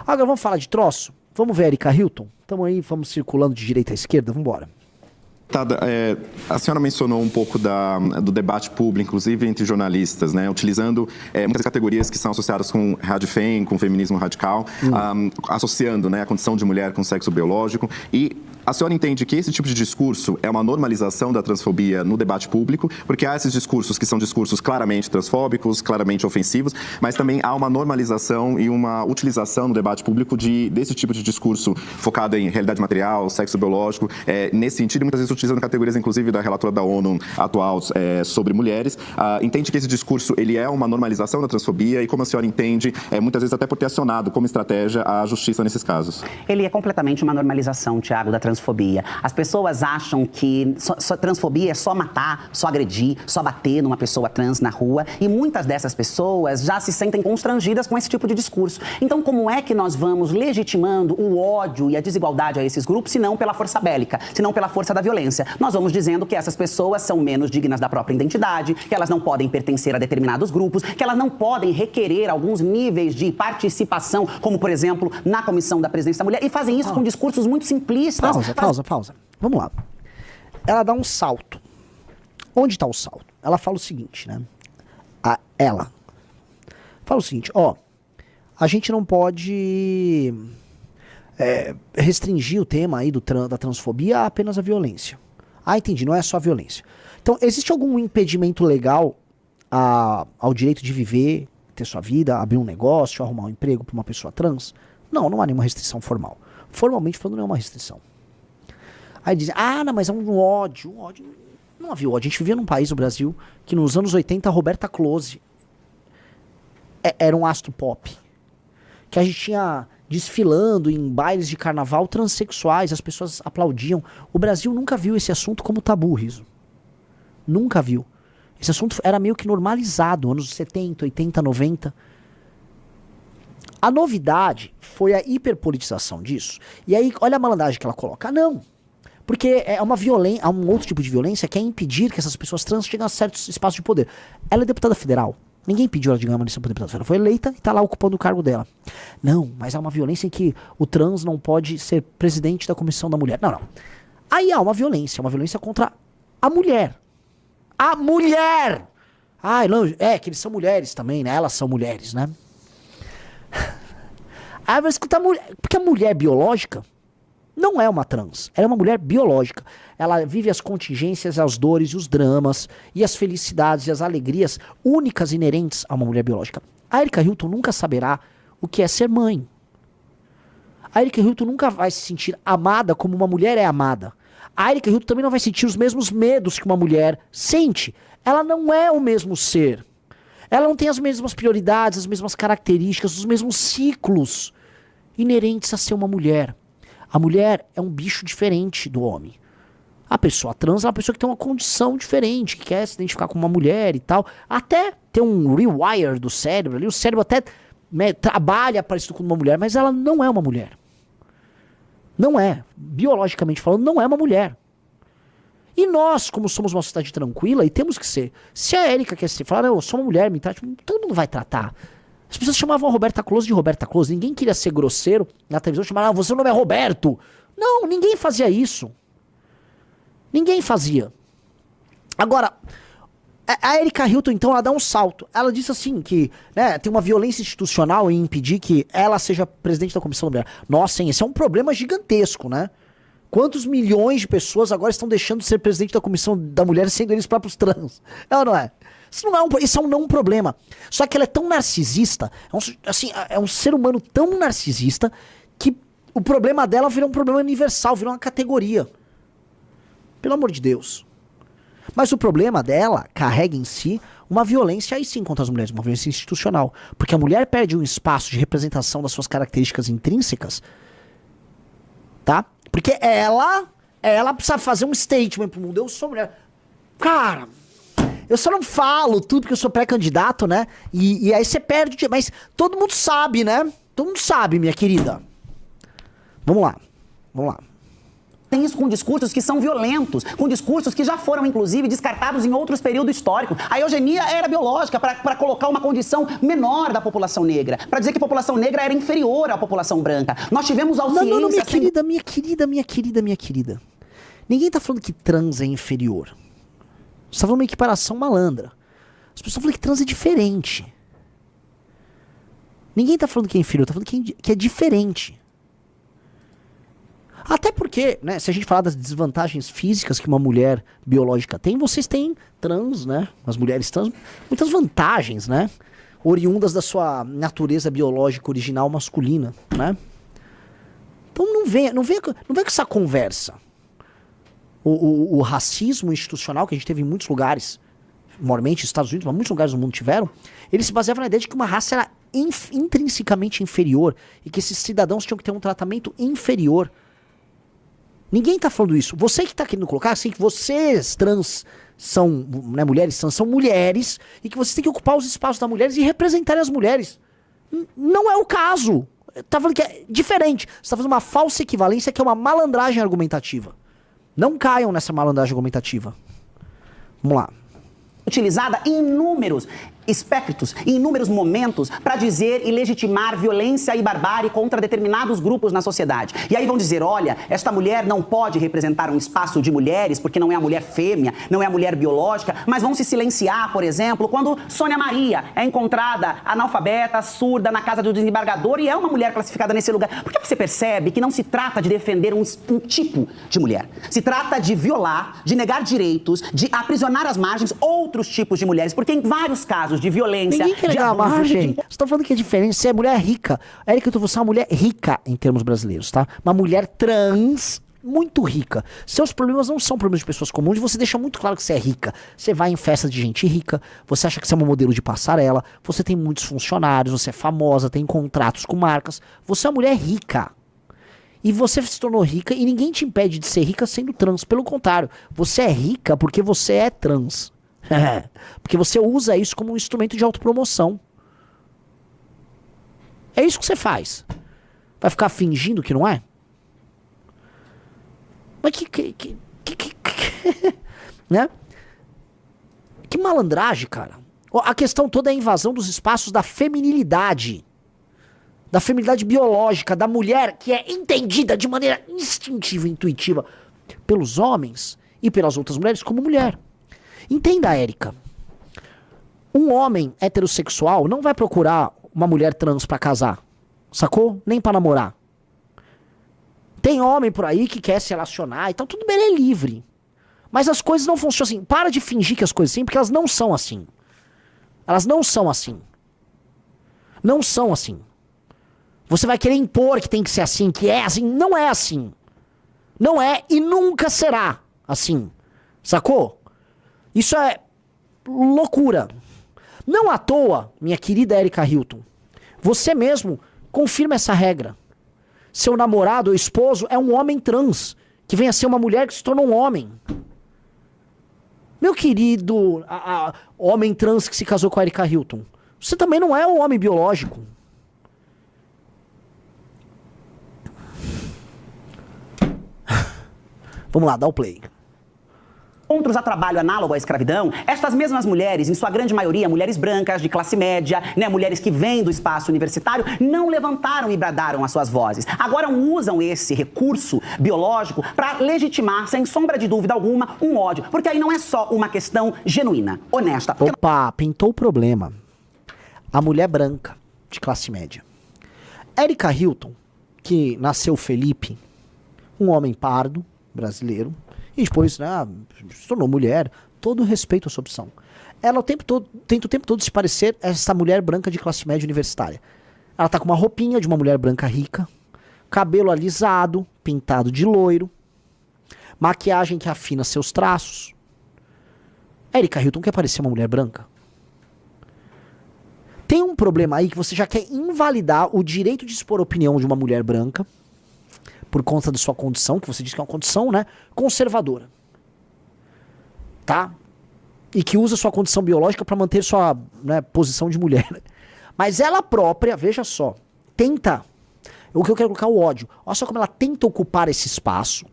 Agora vamos falar de troço? Vamos ver a Erika Hilton? Estamos aí, vamos circulando de direita a esquerda, vamos embora. A senhora mencionou um pouco do debate público, inclusive entre jornalistas, né, utilizando muitas categorias que são associadas com radfem, com feminismo radical, associando, né, a condição de mulher com sexo biológico. E a senhora entende que esse tipo de discurso é uma normalização da transfobia no debate público, porque há esses discursos que são discursos claramente transfóbicos, claramente ofensivos, mas também há uma normalização e uma utilização no debate público desse tipo de discurso focado em realidade material, sexo biológico, nesse sentido, muitas vezes utilizando categorias, inclusive, da relatora da ONU atual sobre mulheres. Entende que esse discurso ele é uma normalização da transfobia e como a senhora entende, muitas vezes até por ter acionado como estratégia a justiça nesses casos? Ele é completamente uma normalização, Tiago, da transfobia. As pessoas acham que transfobia é só matar, só agredir, só bater numa pessoa trans na rua e muitas dessas pessoas já se sentem constrangidas com esse tipo de discurso. Então, como é que nós vamos legitimando o ódio e a desigualdade a esses grupos, se não pela força bélica, se não pela força da violência? Nós vamos dizendo que essas pessoas são menos dignas da própria identidade, que elas não podem pertencer a determinados grupos, que elas não podem requerer alguns níveis de participação, como, por exemplo, na Comissão da Presidência da Mulher, e fazem isso com discursos muito simplistas. Pausa. Vamos lá. Ela dá um salto. Onde está o salto? Ela fala o seguinte, né? Ela fala o seguinte, a gente não pode restringir o tema aí da transfobia a apenas a violência. Entendi, não é só a violência. Então, existe algum impedimento legal ao direito de viver, ter sua vida, abrir um negócio, arrumar um emprego para uma pessoa trans? Não há nenhuma restrição formal. Formalmente falando, não é uma restrição. Aí dizem, não, mas é um ódio. Não havia ódio. A gente vivia num país, o Brasil, que nos anos 80 a Roberta Close era um astro pop. Que a gente tinha desfilando em bailes de carnaval transexuais, as pessoas aplaudiam. O Brasil nunca viu esse assunto como tabu, Riso. Nunca viu. Esse assunto era meio que normalizado, anos 70, 80, 90. A novidade foi a hiperpolitização disso. E aí, olha a malandragem que ela coloca. Não. Porque é uma violência, há um outro tipo de violência que é impedir que essas pessoas trans cheguem a certos espaços de poder. Ela é deputada federal. Ninguém pediu ela de ganhar uma eleição para deputada federal. Foi eleita e está lá ocupando o cargo dela. Não, mas há uma violência em que o trans não pode ser presidente da Comissão da Mulher. Não. Aí há uma violência contra a mulher. A mulher! Não, que eles são mulheres também, né? Elas são mulheres, né? Aí vai escutar a mulher. Porque a mulher biológica não é uma trans, ela é uma mulher biológica. Ela vive as contingências, as dores e os dramas e as felicidades e as alegrias únicas e inerentes a uma mulher biológica. A Erika Hilton nunca saberá o que é ser mãe. A Erika Hilton nunca vai se sentir amada como uma mulher é amada. A Erika Hilton também não vai sentir os mesmos medos que uma mulher sente. Ela não é o mesmo ser. Ela não tem as mesmas prioridades, as mesmas características, os mesmos ciclos inerentes a ser uma mulher. A mulher é um bicho diferente do homem. A pessoa trans é uma pessoa que tem uma condição diferente, que quer se identificar com uma mulher e tal. Até ter um rewire do cérebro ali. O cérebro até trabalha parecido com uma mulher, mas ela não é uma mulher. Não é. Biologicamente falando, não é uma mulher. E nós, como somos uma sociedade tranquila, e temos que ser. Se a Erika quer se falar, eu sou uma mulher, me trate, todo mundo vai tratar. As pessoas chamavam a Roberta Close de Roberta Close. Ninguém queria ser grosseiro na televisão, chamavam, você não é Roberto. Não, ninguém fazia isso. Ninguém fazia. Agora, a Erika Hilton, então, ela dá um salto. Ela disse assim que, né, tem uma violência institucional em impedir que ela seja presidente da Comissão da Mulher. Nossa, hein, esse é um problema gigantesco, né? Quantos milhões de pessoas agora estão deixando de ser presidente da Comissão da Mulher sendo eles próprios trans? Não é? Isso é um não problema. Só que ela é tão narcisista, é um ser humano tão narcisista que o problema dela virou um problema universal, virou uma categoria. Pelo amor de Deus. Mas o problema dela carrega em si uma violência aí sim contra as mulheres, uma violência institucional. Porque a mulher perde um espaço de representação das suas características intrínsecas, tá? Porque ela precisa fazer um statement pro mundo. Eu sou mulher. Cara, eu só não falo tudo porque eu sou pré-candidato, né? E aí você perde. Mas todo mundo sabe, né? Todo mundo sabe, minha querida. Vamos lá. Tem isso com discursos que são violentos, com discursos que já foram, inclusive, descartados em outros períodos históricos. A eugenia era biológica para colocar uma condição menor da população negra, para dizer que a população negra era inferior à população branca. Nós tivemos audiência... Não, minha querida. Ninguém tá falando que trans é inferior. Você tá falando uma equiparação malandra. As pessoas estão falando que trans é diferente. Ninguém tá falando que é inferior, tá falando que é diferente. Até porque, né, se a gente falar das desvantagens físicas que uma mulher biológica tem, vocês têm trans, né, as mulheres trans, muitas vantagens, né, oriundas da sua natureza biológica original masculina, né. Então não vem com essa conversa. O racismo institucional que a gente teve em muitos lugares, normalmente nos Estados Unidos, mas muitos lugares do mundo tiveram, ele se baseava na ideia de que uma raça era intrinsecamente inferior e que esses cidadãos tinham que ter um tratamento inferior. Ninguém tá falando isso. Você que tá querendo colocar assim que vocês trans são, né, mulheres trans são mulheres e que vocês têm que ocupar os espaços das mulheres e representarem as mulheres. Não é o caso. Tá falando que é diferente. Você tá fazendo uma falsa equivalência que é uma malandragem argumentativa. Não caiam nessa malandragem argumentativa. Vamos lá. Utilizada em inúmeros espectros, em inúmeros momentos, para dizer e legitimar violência e barbárie contra determinados grupos na sociedade. E aí vão dizer, olha, esta mulher não pode representar um espaço de mulheres, porque não é a mulher fêmea, não é a mulher biológica, mas vão se silenciar, por exemplo, quando Sônia Maria é encontrada analfabeta, surda, na casa do desembargador e é uma mulher classificada nesse lugar. Porque você percebe que não se trata de defender um tipo de mulher. Se trata de violar, de negar direitos, de aprisionar às margens outros tipos de mulheres, porque em vários casos de violência... Ninguém quer negar a margem. Você tá falando que é diferente. Você é mulher rica. Érica, você é uma mulher rica em termos brasileiros, tá? Uma mulher trans muito rica. Seus problemas não são problemas de pessoas comuns. Você deixa muito claro que você é rica. Você vai em festa de gente rica. Você acha que você é um modelo de passarela. Você tem muitos funcionários. Você é famosa. Tem contratos com marcas. Você é uma mulher rica. E você se tornou rica e ninguém te impede de ser rica sendo trans. Pelo contrário, você é rica porque você é trans. Porque você usa isso como um instrumento de autopromoção. É isso que você faz. Vai ficar fingindo que não é? Mas né? Que malandragem, cara. A questão toda é a invasão dos espaços da feminilidade. Da feminilidade biológica, da mulher que é entendida de maneira instintiva e intuitiva pelos homens e pelas outras mulheres como mulher. Entenda, Érica. Um homem heterossexual não vai procurar uma mulher trans pra casar. Sacou? Nem pra namorar. Tem homem por aí que quer se relacionar e tal. Tudo bem, ele é livre. Mas as coisas não funcionam assim. Para de fingir que as coisas assim, porque elas não são assim. Elas não são assim. Não são assim. Você vai querer impor que tem que ser assim, que é assim. Não é assim. Não é e nunca será assim. Sacou? Isso é loucura. Não à toa, minha querida Erika Hilton, você mesmo confirma essa regra. Seu namorado ou esposo é um homem trans, que vem a ser uma mulher que se torna um homem. Meu querido homem trans que se casou com a Erika Hilton, você também não é um homem biológico. Vamos lá, dá o play. Encontros a trabalho análogo à escravidão, estas mesmas mulheres, em sua grande maioria, mulheres brancas, de classe média, né, mulheres que vêm do espaço universitário, não levantaram e bradaram as suas vozes. Agora usam esse recurso biológico para legitimar, sem sombra de dúvida alguma, um ódio. Porque aí não é só uma questão genuína, honesta. Opa, pintou o problema. A mulher branca, de classe média. Erika Hilton, que nasceu Felipe, um homem pardo, brasileiro, e depois, né, se tornou mulher. Todo respeito à sua opção. Ela tenta o tempo todo se parecer essa mulher branca de classe média universitária. Ela tá com uma roupinha de uma mulher branca rica, cabelo alisado, pintado de loiro, maquiagem que afina seus traços. Erika Hilton quer parecer uma mulher branca. Tem um problema aí que você já quer invalidar o direito de expor opinião de uma mulher branca por conta da sua condição, que você diz que é uma condição, né, conservadora. Tá? E que usa sua condição biológica para manter sua, né, posição de mulher. Mas ela própria, veja só, tenta, o que eu quero colocar o ódio. Olha só como ela tenta ocupar esse espaço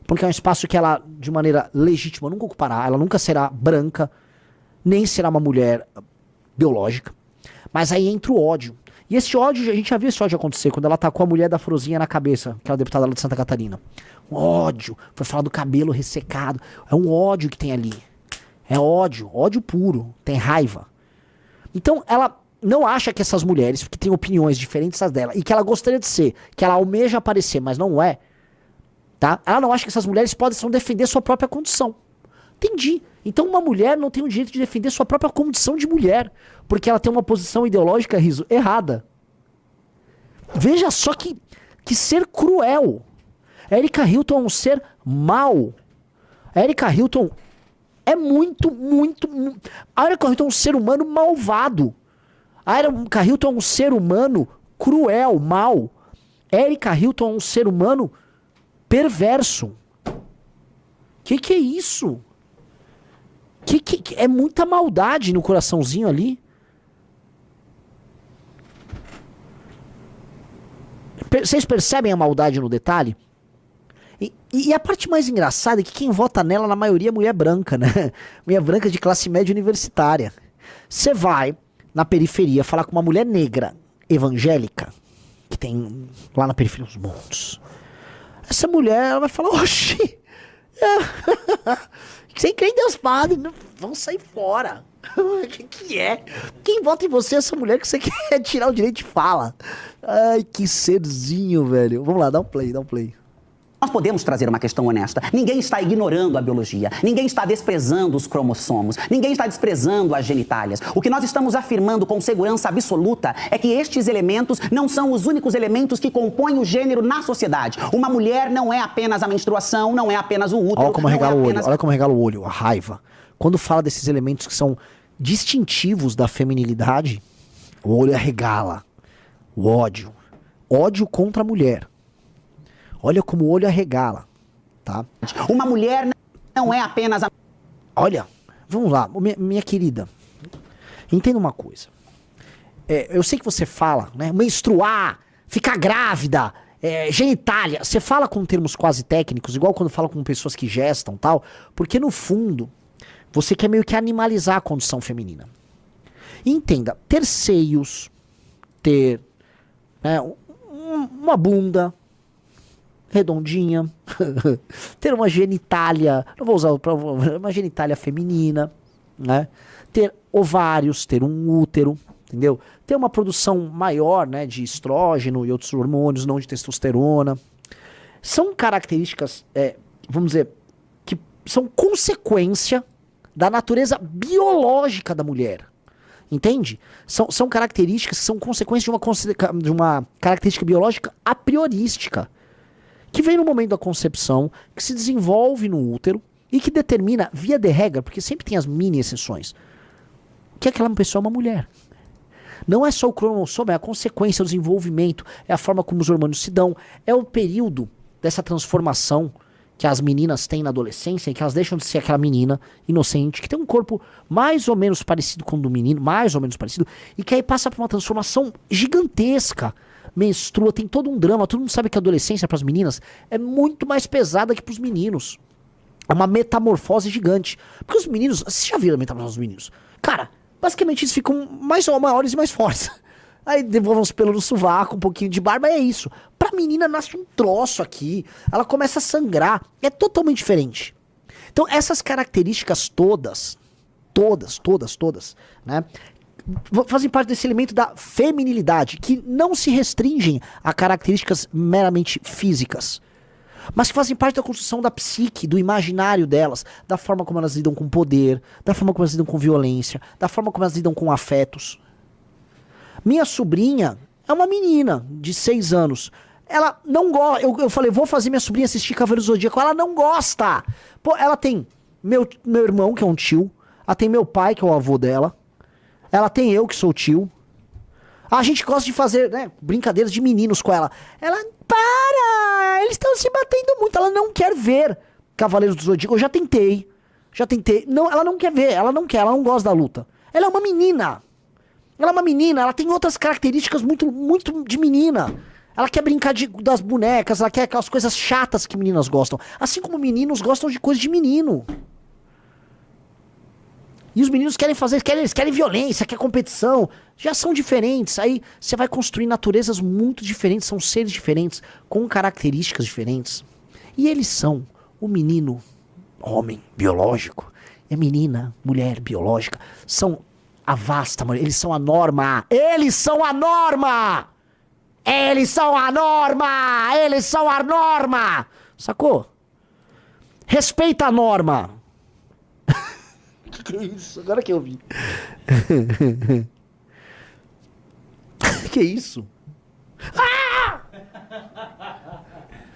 porque é um espaço que ela, de maneira legítima, nunca ocupará. Ela nunca será branca, nem será uma mulher biológica. Mas aí entra o ódio. E esse ódio, a gente já viu esse ódio acontecer quando ela tacou a mulher da Frozinha na cabeça, aquela deputada lá de Santa Catarina. Um ódio. Foi falar do cabelo ressecado. É um ódio que tem ali. É ódio. Ódio puro. Tem raiva. Então, ela não acha que essas mulheres, que têm opiniões diferentes das dela, e que ela gostaria de ser, que ela almeja aparecer, mas não é, tá? Ela não acha que essas mulheres possam defender sua própria condição. Entendi. Então uma mulher não tem o direito de defender sua própria condição de mulher, porque ela tem uma posição ideológica, Riso, errada. Veja só que ser cruel. A Erika Hilton é um ser mau. A Erika Hilton é muito... A Erika Hilton é um ser humano malvado. A Erika Hilton é um ser humano cruel, mau. A Erika Hilton é um ser humano perverso. Que é isso? É muita maldade no coraçãozinho ali. Vocês percebem a maldade no detalhe? E a parte mais engraçada é que quem vota nela, na maioria, é mulher branca, né? Mulher branca de classe média universitária. Você vai na periferia falar com uma mulher negra, evangélica, que tem lá na periferia uns montes. Essa mulher, ela vai falar, oxi, você crê em Deus Padre, vão sair fora. O que é? Quem vota em você é essa mulher que você quer tirar o direito de fala. Ai, que serzinho, velho. Vamos lá, dá um play. Nós podemos trazer uma questão honesta. Ninguém está ignorando a biologia. Ninguém está desprezando os cromossomos. Ninguém está desprezando as genitálias. O que nós estamos afirmando com segurança absoluta é que estes elementos não são os únicos elementos que compõem o gênero na sociedade. Uma mulher não é apenas a menstruação, não é apenas o útero. Olha como regala o olho, olha como regala o olho, a raiva. Quando fala desses elementos que são distintivos da feminilidade, o olho arregala. O ódio. Ódio contra a mulher. Olha como o olho arregala, tá? Uma mulher não é apenas a... Olha, vamos lá, minha querida. Entenda uma coisa. Eu sei que você fala, né? Menstruar, ficar grávida, genitália. Você fala com termos quase técnicos, igual quando fala com pessoas que gestam, tal. Porque no fundo, você quer meio que animalizar a condição feminina. Entenda, ter seios, ter uma bunda redondinha, ter uma genitália, não vou usar uma genitália feminina, né? Ter ovários, ter um útero, entendeu? Ter uma produção maior, né, de estrógeno e outros hormônios, não de testosterona. São características, vamos dizer, que são consequência da natureza biológica da mulher. Entende? São características que são consequência de uma característica biológica a priorística, que vem no momento da concepção, que se desenvolve no útero e que determina, via de regra, porque sempre tem as mini exceções, que aquela pessoa é uma mulher. Não é só o cromossomo, é a consequência, o desenvolvimento, é a forma como os hormônios se dão, é o período dessa transformação que as meninas têm na adolescência, em que elas deixam de ser aquela menina inocente, que tem um corpo mais ou menos parecido com o do menino, mais ou menos parecido, e que aí passa por uma transformação gigantesca. Menstrua, tem todo um drama. Todo mundo sabe que a adolescência para as meninas é muito mais pesada que para os meninos. É uma metamorfose gigante. Porque os meninos, você já viu a metamorfose dos meninos? Cara, basicamente eles ficam maiores e mais fortes. Aí devolvam os pelos no sovaco, um pouquinho de barba, é isso. Pra menina nasce um troço aqui, ela começa a sangrar. É totalmente diferente. Então essas características todas, né, fazem parte desse elemento da feminilidade, que não se restringem a características meramente físicas, mas que fazem parte da construção da psique, do imaginário delas, da forma como elas lidam com poder, da forma como elas lidam com violência, da forma como elas lidam com afetos. Minha sobrinha é uma menina de 6 anos. Ela não gosta. Eu falei, vou fazer minha sobrinha assistir Cavaleiro do Zodíaco. Ela não gosta. Pô, ela tem meu irmão, que é um tio. Ela tem meu pai, que é o avô dela. Ela tem eu, que sou tio. A gente gosta de fazer, né, brincadeiras de meninos com ela. Ela, para! Eles estão se batendo muito. Ela não quer ver Cavaleiros do Zodíaco. Eu já tentei. Não, ela não quer ver. Ela não gosta da luta. Ela é uma menina. Ela tem outras características muito de menina. Ela quer brincar das bonecas, ela quer aquelas coisas chatas que meninas gostam. Assim como meninos gostam de coisas de menino. E os meninos querem fazer, eles querem violência, querem competição. Já são diferentes. Aí você vai construir naturezas muito diferentes, são seres diferentes, com características diferentes. E eles são o menino, homem, biológico, e a menina, mulher, biológica. São a vasta maioria, eles são a norma. Eles são a norma! Eles são a norma! Eles são a norma! Sacou? Respeita a norma. Que isso? Agora que eu vi. Que isso? Ah!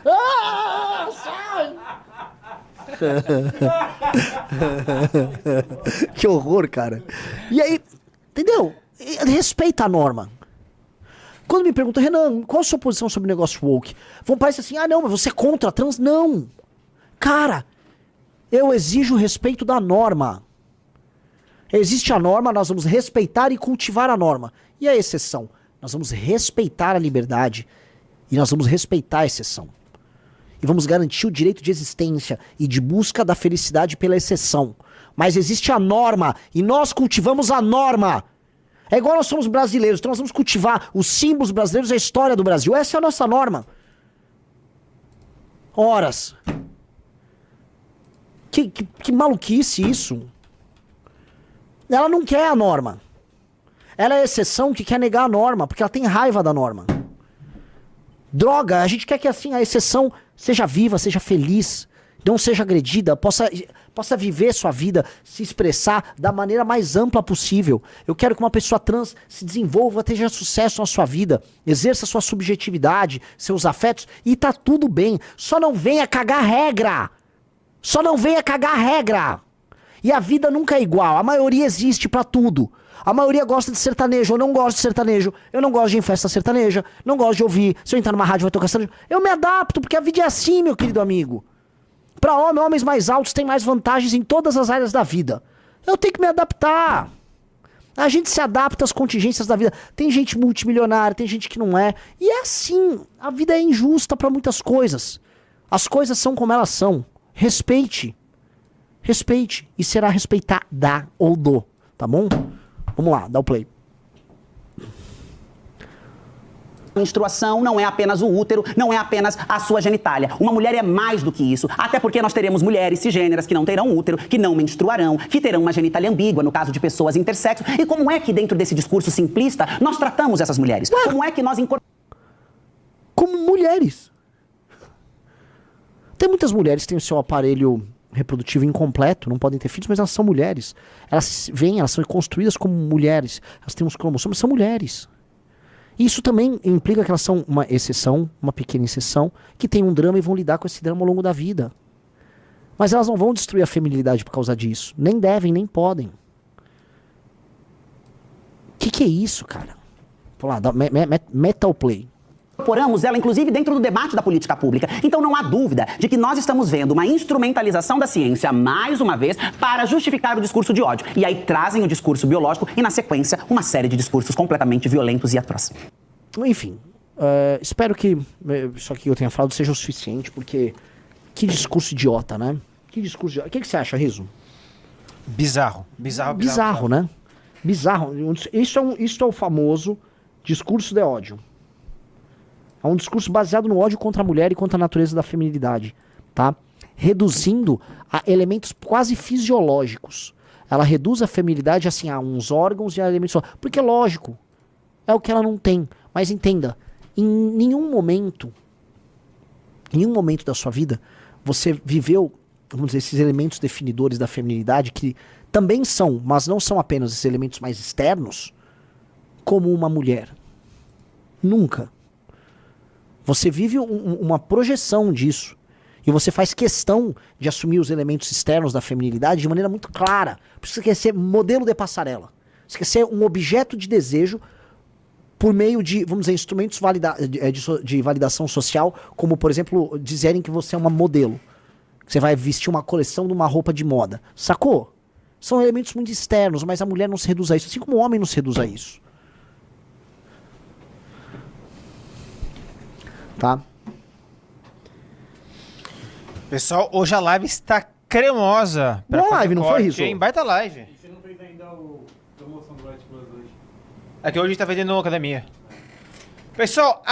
Ah! Sai! Que horror, cara. E aí, entendeu? Respeita a norma. Quando me perguntam, Renan, qual a sua posição sobre o negócio woke? Vão parecer assim, não, mas você é contra a trans? Não. Cara, eu exijo o respeito da norma. Existe a norma, nós vamos respeitar e cultivar a norma. E a exceção? Nós vamos respeitar a liberdade e nós vamos respeitar a exceção. E vamos garantir o direito de existência e de busca da felicidade pela exceção. Mas existe a norma e nós cultivamos a norma. É igual nós somos brasileiros, então nós vamos cultivar os símbolos brasileiros e a história do Brasil. Essa é a nossa norma. Horas. Que maluquice isso. Ela não quer a norma. Ela é a exceção que quer negar a norma, porque ela tem raiva da norma. Droga, a gente quer que assim a exceção seja viva, seja feliz, não seja agredida, possa viver sua vida, se expressar da maneira mais ampla possível. Eu quero que uma pessoa trans se desenvolva, tenha sucesso na sua vida, exerça sua subjetividade, seus afetos, e tá tudo bem. Só não venha cagar regra. Só não venha cagar regra. E a vida nunca é igual, a maioria existe pra tudo. A maioria gosta de sertanejo, eu não gosto de sertanejo. Eu não gosto de ir em festa sertaneja, não gosto de ouvir. Se eu entrar numa rádio vai tocar sertanejo. Eu me adapto, porque a vida é assim, meu querido amigo. Pra homens mais altos têm mais vantagens em todas as áreas da vida. Eu tenho que me adaptar. A gente se adapta às contingências da vida. Tem gente multimilionária, tem gente que não é. E é assim, a vida é injusta pra muitas coisas. As coisas são como elas são. Respeite. Respeite. E será respeitada ou do. Tá bom? Vamos lá, dá o play. Menstruação não é apenas o útero, não é apenas a sua genitália. Uma mulher é mais do que isso, até porque nós teremos mulheres cisgêneras que não terão útero, que não menstruarão, que terão uma genitália ambígua, no caso de pessoas intersexo. E como é que dentro desse discurso simplista nós tratamos essas mulheres? Como é que nós incorporamos... Como mulheres. Tem muitas mulheres que têm o seu aparelho reprodutivo incompleto, não podem ter filhos, mas elas são mulheres. Elas são construídas como mulheres. Elas têm uns cromossomos, são mulheres. Isso também implica que elas são uma exceção, uma pequena exceção, que tem um drama e vão lidar com esse drama ao longo da vida. Mas elas não vão destruir a feminilidade por causa disso. Nem devem, nem podem. Que é isso, cara? Vou lá, metal play. Incorporamos ela, inclusive, dentro do debate da política pública. Então não há dúvida de que nós estamos vendo uma instrumentalização da ciência, mais uma vez, para justificar o discurso de ódio. E aí trazem o discurso biológico e, na sequência, uma série de discursos completamente violentos e atrozes. Enfim, espero que isso aqui que eu tenha falado seja o suficiente, porque que discurso idiota, né? Que discurso idiota. O que você acha, Riso? Bizarro, né? Bizarro. Isso é o famoso discurso de ódio. É um discurso baseado no ódio contra a mulher e contra a natureza da feminilidade, tá? Reduzindo a elementos quase fisiológicos. Ela reduz a feminilidade assim a uns órgãos e a elementos... Porque, lógico, é o que ela não tem. Mas entenda, em nenhum momento da sua vida, você viveu, vamos dizer, esses elementos definidores da feminilidade, que também são, mas não são apenas esses elementos mais externos, como uma mulher. Nunca. Você vive uma projeção disso. E você faz questão de assumir os elementos externos da feminilidade de maneira muito clara. Por isso você quer ser modelo de passarela. Você quer ser um objeto de desejo por meio de, vamos dizer, instrumentos de validação social, como, por exemplo, dizerem que você é uma modelo. Que você vai vestir uma coleção de uma roupa de moda. Sacou? São elementos muito externos, mas a mulher não se reduz a isso, assim como o homem não se reduz a isso. tá? Pessoal, hoje a live está cremosa. pra Boa fazer live, não foi, corte, Rizzo? hein? Baita live. E você não fez ainda a promoção do Light Plus hoje? É que hoje a gente tá vendendo na academia. Pessoal,